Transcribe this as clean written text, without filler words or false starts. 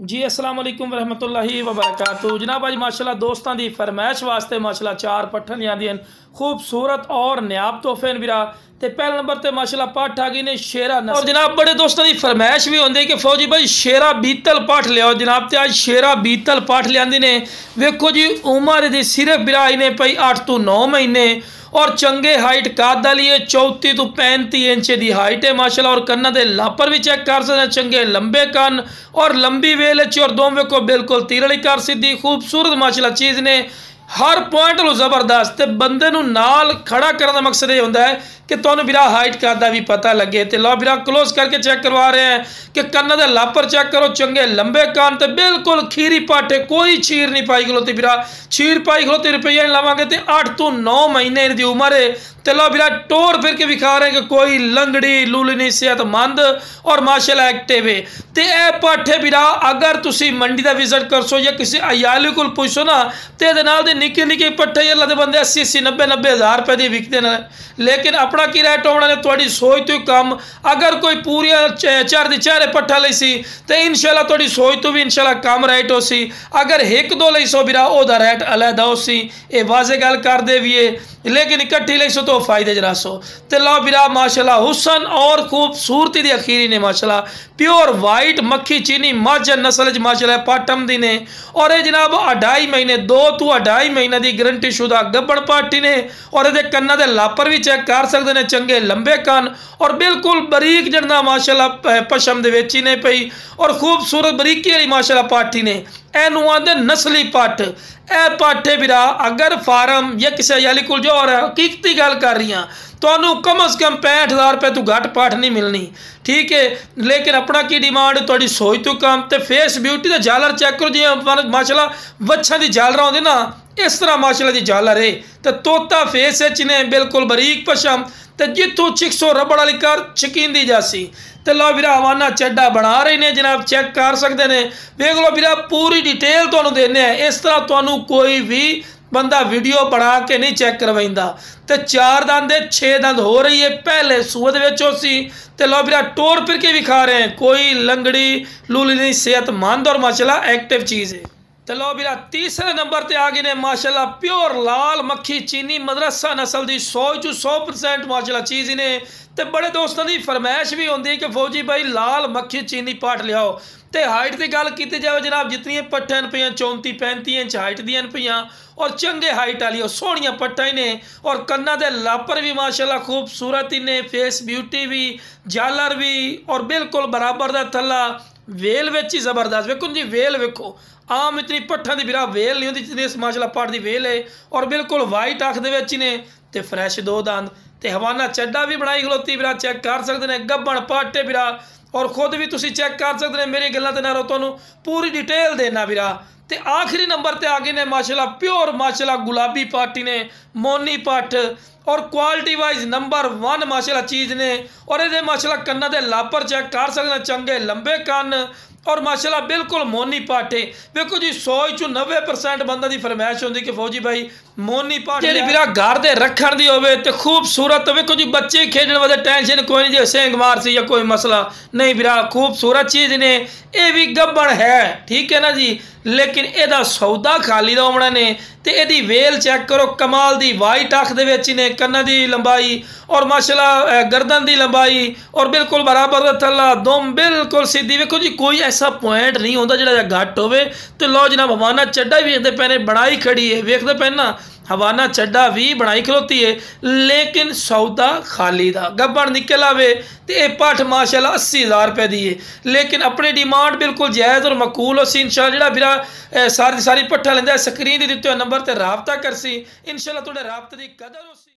जी अस्सलाम वालेकुम रहमतुल्लाहि व बरकातहू। जनाब अज माशाल्लाह दोस्तों की फरमाइश वास्ते माशाल्लाह 4 पट्ठन लियांदी हैं खूबसूरत और नायाब तोहफे बिरा। तो पहले नंबर पर माशाल्लाह पट्ठ आ गई ने शेरा नस्ल। और जनाब बड़े दोस्तों की फरमाइश भी होंगी कि फौजी भाई शेरा बीतल पट्ठ लियाओ। जनाब तो अज शेरा बीतल पट्ठ लियांदी ने। वेखो जी उम्र दी सिर्फ बिरा आई ने पई 8 तो 9 महीने और चंगे हाइट कद वाली है 34 तो 35 इंच की हाइट है माशाल्लाह। और कन्ना के लापर भी चेक कर सकते हैं, चंगे लंबे कन और लंबी वेल और दोम वेखो बिल्कुल तीरली कर सीधी खूबसूरत माशाल्लाह चीज़ ने। हर पॉइंट लो जबरदस्त ते बंदे नूं नाल खड़ा करने का मकसद ये होंदा है कि तुहानूं बिरा हाइट कद दा भी पता लगे। तो लो बिरा क्लोज करके चेक करवा रहे हैं कि कन्ना दे लापर चेक करो, चंगे लंबे कान ते बिल्कुल खीरी पाटे, कोई चीर नहीं पाई खलोती बिरा। चीर पाई खलोती रुपया नहीं लवांगे। तो 8 तो 9 महीने की उम्र है। तो लो बिरा टोर फिर के विखा रहे हैं कि कोई लंगड़ी लूलनी सेहतमंद और माशाल्लाह एक्टिव है। तो यह पाठे बिरा अगर तुसी मंडी का विजिट करसो या किसी अयाली को पूछो ना तो ये निके निके पट्ठे अल्लाह के बंदे 80 90 हज़ार रुपए की विकते हैं। लेकिन अपना की रेट होना ने थोड़ी सोच तो कम। अगर कोई पूरी चारे पट्ठा ली सी तो इंशाल्लाह थोड़ी सोच तो भी इंशाल्लाह कम रेट हो सी। अगर एक दो ली सो बिरा ओदा रेट अलहदा हो सी। ये वाजे गल कर दे भी है, लेकिन इकट्ठी ली सो तो फायदे जरा सो। तो लो बिरा माशाल्लाह हुसन और खूबसूरती दी अखीरी ने माशाल्लाह प्योर वाइट मक्खी चीनी मझ नस्ल माशाल्लाह पाटम दी ने। और ये जनाब 2.5 महीने 2 तो 2.5 महीने की गारंटी शुदा गब्बड़ पाटी ने। और ये कन्ना के लापर भी चेक कर सकते हैं, चंगे लंबे कान और बिल्कुल बरीक जड़ना माशाल्लाह पशम दे विच ही ने पई और खूबसूरत बरीकी वाली माशाल्लाह पाठी ने। एनू आंदे नस्ली पट्ठ। ए पाठे बिरा अगर फार्म या किसी अयाली को जो और हकीकती गल कर रही हैं तो कम से कम 65,000 रुपये तो घट पाठ नहीं मिलनी, ठीक है। लेकिन अपना की डिमांड थोड़ी सोच तो कम। तो फेस ब्यूटी का झालर चेक करो जी माशाल्लाह वच्छा की झालर आती ना इस तरह माशाल्लाह की झालर है। तो तोता फेस ने बिल्कुल बरीक पशम तो जितों चिक्सो रबड़ वाली कर छकींदी जासी। तो लो बिरा हवाना चड्डा बना रहे ने जनाब चेक कर सकते हैं। देख लो बिरा पूरी डिटेल तुहानूं देने हैं। इस तरह तुहानूं कोई भी बंदा वीडियो बना के नहीं चेक करवाइंदा। तो 4 दंद 6 दंद हो रही है पहले सूद सी। तो लो बिरा टोर फिर के विखा रहे हैं, कोई लंगड़ी लूलनी सेहतमंद और माशाल्लाह एक्टिव चीज़ है। तो लो बिरा तीसरे नंबर पर आ गए ने माशाल्लाह प्योर लाल मक्खी चीनी मदरसा नस्ल की 100% माशाल्लाह चीज़ ने। तो बड़े दोस्तों की फरमाइश भी होती है कि फौजी भाई लाल मक्खी चीनी पाठ लियाओ। तो हाइट की गल की जाए जनाब जितनी पट्ठन पई 34-35 इंच हाइट दियां पईयां और चंगे हाइट वाली सोहनिया पट्ठा ही ने। और कन्ना दे लापर भी माशाल्लाह खूबसूरत ही ने, फेस ब्यूटी भी, झालर भी और बिल्कुल बराबर का थला वेल विच ही जबरदस्त। वेखो जी वेल वेखो आम इतनी पट्ठा की बिरा वेल नहीं होती जितनी इस माशाल्लाह पाठ की वेल है। और बिल्कुल वाइट अख दे विच ने ते फ्रैश 2 दंद। तो हवाना चड्डा भी बनाई खलोती बिरा चेक कर सकते हैं, गब्बण पाटे बिरा। और खुद भी तुसी चेक कर सकते हैं, मेरी गल्लां ते ना रहो तुहानूं पूरी डिटेल देना बिरा। तो आखिरी नंबर पर आ गए ने माशाल्लाह प्योर माशाल्लाह गुलाबी पाटी ने मोनी पट्ठ और क्वालिटी वाइज नंबर 1 माशाल्लाह चीज़ ने। और ये माशाल्लाह कन्ना दे लापर चेक कर सकते हैं, चंगे लंबे कान और माशाल्लाह बिल्कुल मोनी पाटे। देखो जी 100 90% बंदा की फरमाइश होती कि फौजी भाई मोनी पाटे जी बिरा घर दे रखण दी होवे ते खूबसूरत। देखो जी बच्चे खेलने वाले टेंशन कोई नहीं, जो सेंग मार सी या कोई मसला नहीं बिरा खूबसूरत चीज़ ने। ये भी गब्बड़ है, ठीक है ना जी, लेकिन एदा सौदा खाली दा होना ने। तो यदी वेल चेक करो कमाल दी वाइट अख दे विच ने, कन्ना दी लंबाई और माशाल्लाह गर्दन दी लंबाई और बिल्कुल बराबर दा थल्ला दुम बिल्कुल सीधी। वेखो जी कोई ऐसा पॉइंट नहीं होता जिहड़ा घट होवे। तो लो जनाब हवाना चड्डा भी वेखते पे ने बनाई खड़ी है, वेखते पे ना हवाना चड्डा भी बनाई खलोती है। लेकिन सौदा खाली दा गब्बड़ निकल आवे। तो यह पट्ठ माशाल्लाह 80,000 रुपये दी है। लेकिन अपनी डिमांड बिल्कुल जायज़ और मकूल हो सी। इंशाल्लाह जिहड़ा सारी पट्ठा लेंदा स्क्रीन दे दित्ते हुए नंबर पर राबता कर सी। इंशाल्लाह तुहाडे राबते की कदर हो सी।